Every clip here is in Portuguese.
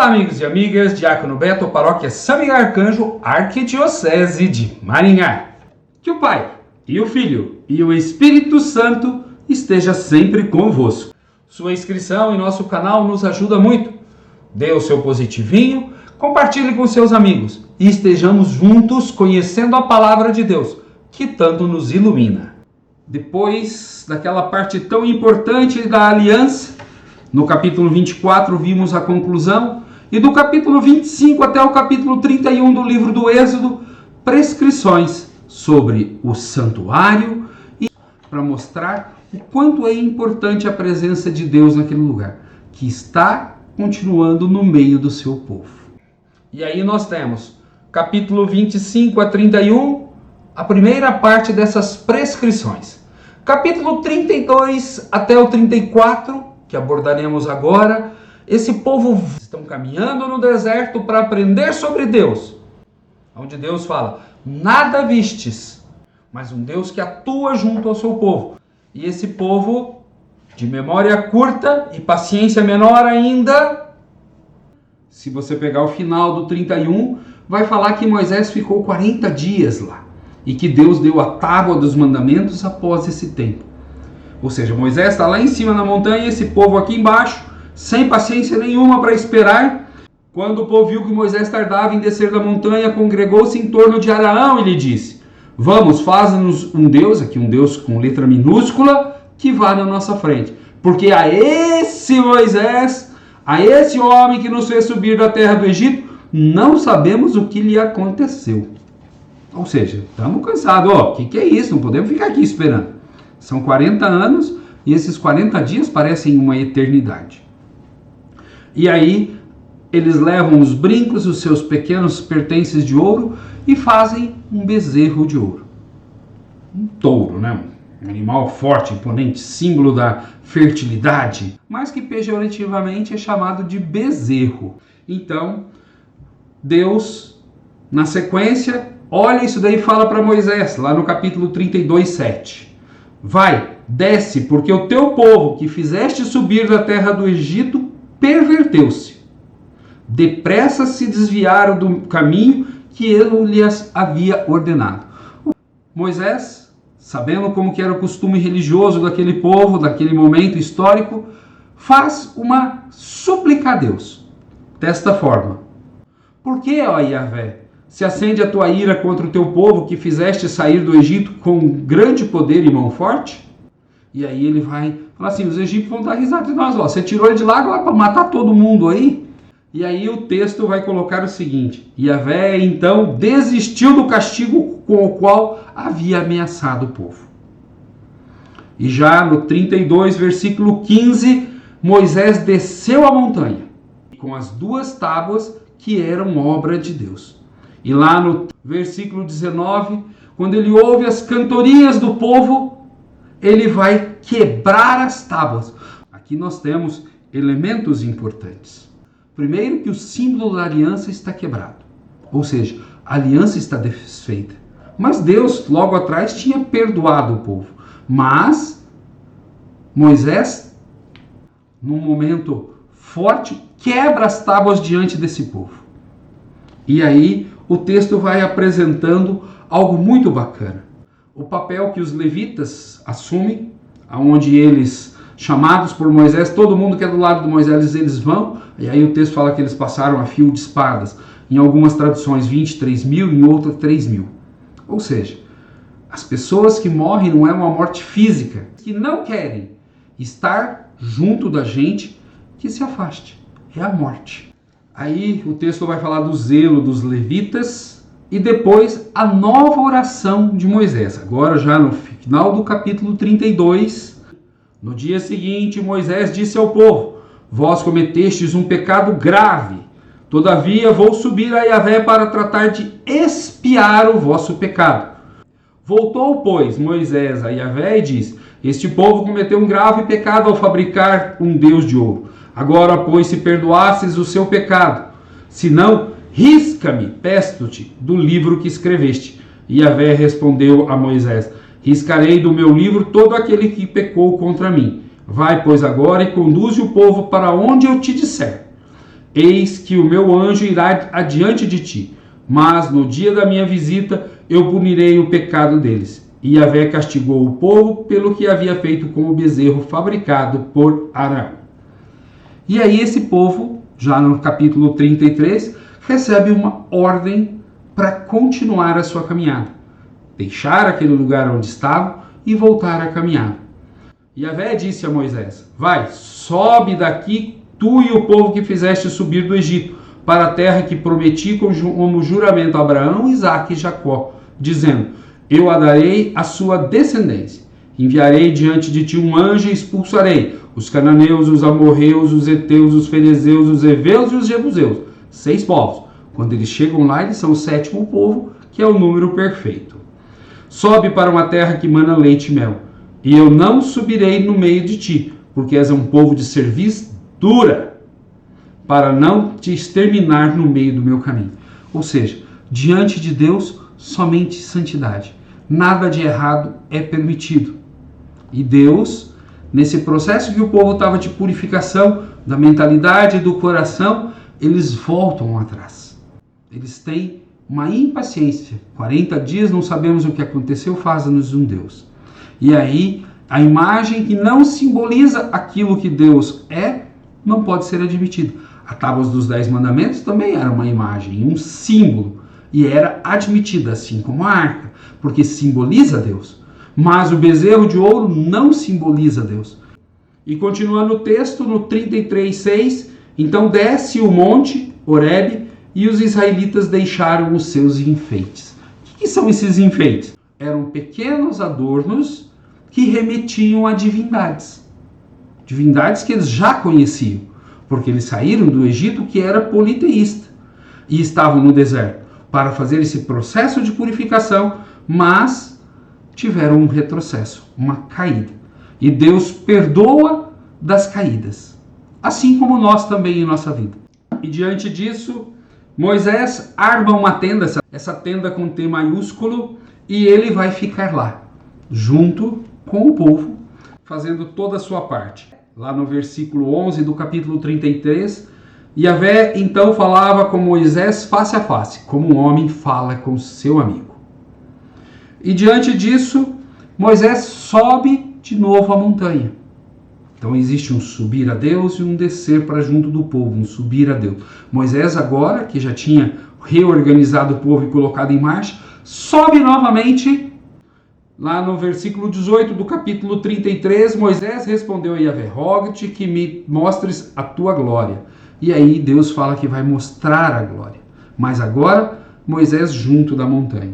Olá, amigos e amigas, Diácono Beto, Paróquia São Miguel Arcanjo, Arquidiocese de Maringá. Que o Pai, e o Filho, e o Espírito Santo esteja sempre convosco. Sua inscrição em nosso canal nos ajuda muito. Dê o seu positivinho, compartilhe com seus amigos e estejamos juntos conhecendo a Palavra de Deus, que tanto nos ilumina. Depois daquela parte tão importante da aliança, no capítulo 24 vimos a conclusão, e do capítulo 25 até o capítulo 31 do livro do Êxodo, prescrições sobre o santuário, e para mostrar o quanto é importante a presença de Deus naquele lugar, que está continuando no meio do seu povo. E aí nós temos capítulo 25 a 31, a primeira parte dessas prescrições. Capítulo 32 até o 34, que abordaremos agora, esse povo estão caminhando no deserto para aprender sobre Deus, onde Deus fala, nada vistes, mas um Deus que atua junto ao seu povo. E esse povo, de memória curta e paciência menor ainda, se você pegar o final do 31, vai falar que Moisés ficou 40 dias lá, e que Deus deu a tábua dos mandamentos após esse tempo. Ou seja, Moisés está lá em cima na montanha, esse povo aqui embaixo, sem paciência nenhuma para esperar. Quando o povo viu que Moisés tardava em descer da montanha, congregou-se em torno de Araão e lhe disse, vamos, faz-nos um Deus, aqui um Deus com letra minúscula, que vá na nossa frente. Porque a esse Moisés, a esse homem que nos fez subir da terra do Egito, não sabemos o que lhe aconteceu. Ou seja, estamos cansados. O que é isso? Não podemos ficar aqui esperando. São 40 anos e esses 40 dias parecem uma eternidade. E aí eles levam os brincos, os seus pequenos pertences de ouro e fazem um bezerro de ouro. Um touro, né? Um animal forte, imponente, símbolo da fertilidade, mas que pejorativamente é chamado de bezerro. Então, Deus, na sequência, olha isso daí e fala para Moisés, lá no capítulo 32, 7. Vai, desce, porque o teu povo que fizeste subir da terra do Egito perverteu-se. Depressa se desviaram do caminho que ele lhes havia ordenado. Moisés, sabendo como que era o costume religioso daquele povo, daquele momento histórico, faz uma súplica a Deus. Desta forma. Por que, ó Yahvé, se acende a tua ira contra o teu povo que fizeste sair do Egito com grande poder e mão forte? E aí ele vai falar assim, os egípcios vão dar risada de nós, ó, você tirou ele de lá agora para matar todo mundo aí? E aí o texto vai colocar o seguinte, Yahvé então desistiu do castigo com o qual havia ameaçado o povo. E já no 32, versículo 15, Moisés desceu a montanha com as duas tábuas que eram obra de Deus. E lá no versículo 19, quando ele ouve as cantorias do povo, ele vai quebrar as tábuas. Aqui nós temos elementos importantes. Primeiro, que o símbolo da aliança está quebrado. Ou seja, a aliança está desfeita. Mas Deus, logo atrás, tinha perdoado o povo. Mas Moisés, num momento forte, quebra as tábuas diante desse povo. E aí o texto vai apresentando algo muito bacana. O papel que os levitas assumem, onde eles, chamados por Moisés, todo mundo que é do lado de Moisés, eles vão, e aí o texto fala que eles passaram a fio de espadas, em algumas traduções 23 mil, em outras 3 mil. Ou seja, as pessoas que morrem não é uma morte física, que não querem estar junto da gente, que se afaste, é a morte. Aí o texto vai falar do zelo dos levitas e depois a nova oração de Moisés. Agora já no final do capítulo 32, no dia seguinte Moisés disse ao povo, vós cometestes um pecado grave, todavia vou subir a Yahvé para tratar de expiar o vosso pecado. Voltou, pois, Moisés a Yahvé e disse, este povo cometeu um grave pecado ao fabricar um Deus de ouro. Agora, pois, se perdoasses o seu pecado, se não, risca-me, peço-te, do livro que escreveste. E Yahvé respondeu a Moisés, riscarei do meu livro todo aquele que pecou contra mim. Vai, pois, agora e conduze o povo para onde eu te disser. eis que o meu anjo irá adiante de ti, mas no dia da minha visita eu punirei o pecado deles. E Yahvé castigou o povo pelo que havia feito com o bezerro fabricado por Arão. E aí esse povo, já no capítulo 33, recebe uma ordem para continuar a sua caminhada. Deixar aquele lugar onde estavam e voltar a caminhar. Yahvé disse a Moisés: vai, sobe daqui, tu e o povo que fizeste subir do Egito, para a terra que prometi como juramento a Abraão, Isaque e Jacó, dizendo: eu a darei à sua descendência. Enviarei diante de ti um anjo e expulsarei os cananeus, os amorreus, os heteus, os ferezeus, os heveus e os jebuseus. 6 povos. Quando eles chegam lá, eles são o 7º povo, que é o número perfeito. Sobe para uma terra que mana leite e mel. E eu não subirei no meio de ti, porque és um povo de cerviz dura, para não te exterminar no meio do meu caminho. Ou seja, diante de Deus, somente santidade. Nada de errado é permitido. E Deus, nesse processo que o povo estava de purificação da mentalidade e do coração, eles voltam atrás. Eles têm uma impaciência. 40 dias, não sabemos o que aconteceu, faz-nos um Deus. E aí, a imagem que não simboliza aquilo que Deus é, não pode ser admitida. A Tábua dos 10 Mandamentos também era uma imagem, um símbolo. E era admitida, assim como a arca, porque simboliza Deus. Mas o bezerro de ouro não simboliza Deus. E continuando o texto, no 33:6, então desce o monte, Horebe, e os israelitas deixaram os seus enfeites. O que são esses enfeites? Eram pequenos adornos que remetiam a divindades. Divindades que eles já conheciam, porque eles saíram do Egito, que era politeísta, e estavam no deserto para fazer esse processo de purificação, mas tiveram um retrocesso, uma caída. E Deus perdoa das caídas, assim como nós também em nossa vida. E diante disso, Moisés arma uma tenda, essa tenda com T maiúsculo, e ele vai ficar lá, junto com o povo, fazendo toda a sua parte. Lá no versículo 11 do capítulo 33, Yahvé então falava com Moisés face a face, como um homem fala com seu amigo. E diante disso, Moisés sobe de novo a montanha. Então existe um subir a Deus e um descer para junto do povo, um subir a Deus. Moisés agora, que já tinha reorganizado o povo e colocado em marcha, sobe novamente. Lá no versículo 18 do capítulo 33, Moisés respondeu a Yahvé: rogo-te que me mostres a tua glória. E aí Deus fala que vai mostrar a glória. Mas agora, Moisés junto da montanha.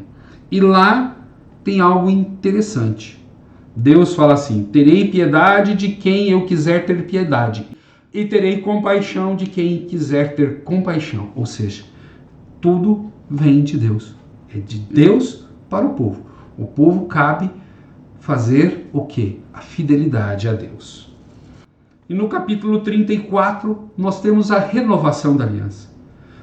E lá tem algo interessante. Deus fala assim: terei piedade de quem eu quiser ter piedade, e terei compaixão de quem quiser ter compaixão. Ou seja, tudo vem de Deus. É de Deus para o povo. O povo cabe fazer o quê? A fidelidade a Deus. E no capítulo 34, nós temos a renovação da aliança.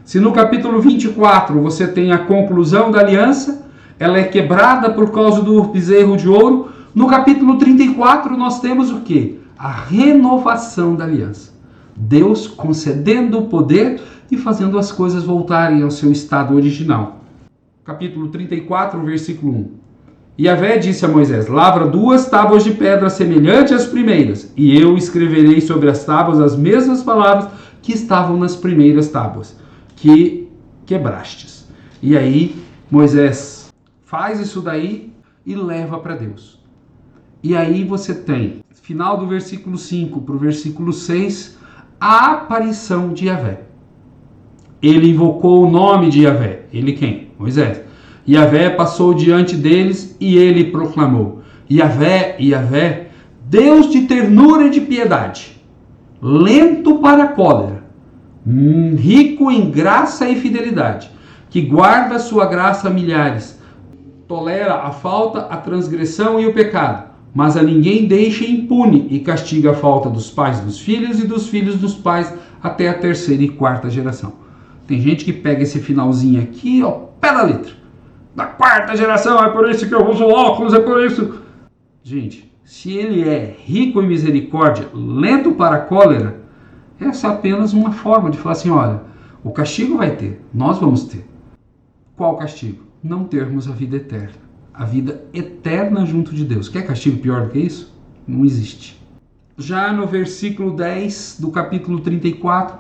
Se no capítulo 24 você tem a conclusão da aliança, ela é quebrada por causa do bezerro de ouro, no capítulo 34 nós temos o quê? A renovação da aliança. Deus concedendo o poder e fazendo as coisas voltarem ao seu estado original. Capítulo 34, versículo 1. Yahvé disse a Moisés: lavra 2 tábuas de pedra semelhantes às primeiras, e eu escreverei sobre as tábuas as mesmas palavras que estavam nas primeiras tábuas, que quebrastes. E aí Moisés faz isso daí e leva para Deus. E aí você tem, final do versículo 5 para o versículo 6, a aparição de Yahvé. Ele invocou o nome de Yahvé. Ele quem? Moisés. Yahvé passou diante deles e ele proclamou: Yahvé, Yahvé, Deus de ternura e de piedade, lento para a cólera, rico em graça e fidelidade, que guarda a sua graça a milhares, tolera a falta, a transgressão e o pecado, mas a ninguém deixa impune e castiga a falta dos pais dos filhos e dos filhos dos pais até a 3ª e 4ª geração. Tem gente que pega esse finalzinho aqui, ó, pé da letra. Da 4ª geração, é por isso que eu uso óculos, é por isso. Gente, se ele é rico em misericórdia, lento para a cólera, Essa é apenas uma forma de falar assim, olha, o castigo vai ter, nós vamos ter. Qual castigo? Não termos a vida eterna. A vida eterna junto de Deus. Quer castigo pior do que isso? Não existe. Já no versículo 10 do capítulo 34,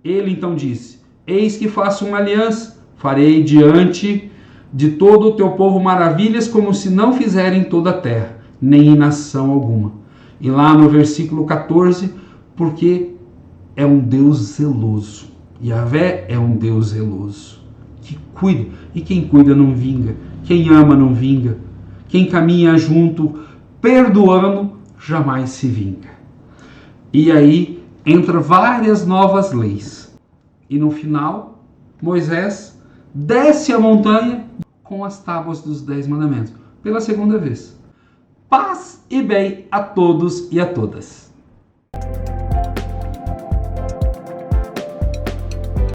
ele então disse, eis que faço uma aliança, farei diante de todo o teu povo maravilhas como se não fizerem toda a terra, nem em nação alguma. E lá no versículo 14, porque é um Deus zeloso. Yahvé é um Deus zeloso, que cuida. E quem cuida não vinga. Quem ama não vinga. Quem caminha junto, perdoando, jamais se vinga. E aí entra várias novas leis. E no final, Moisés desce a montanha com as tábuas dos 10 mandamentos. Pela segunda vez. Paz e bem a todos e a todas.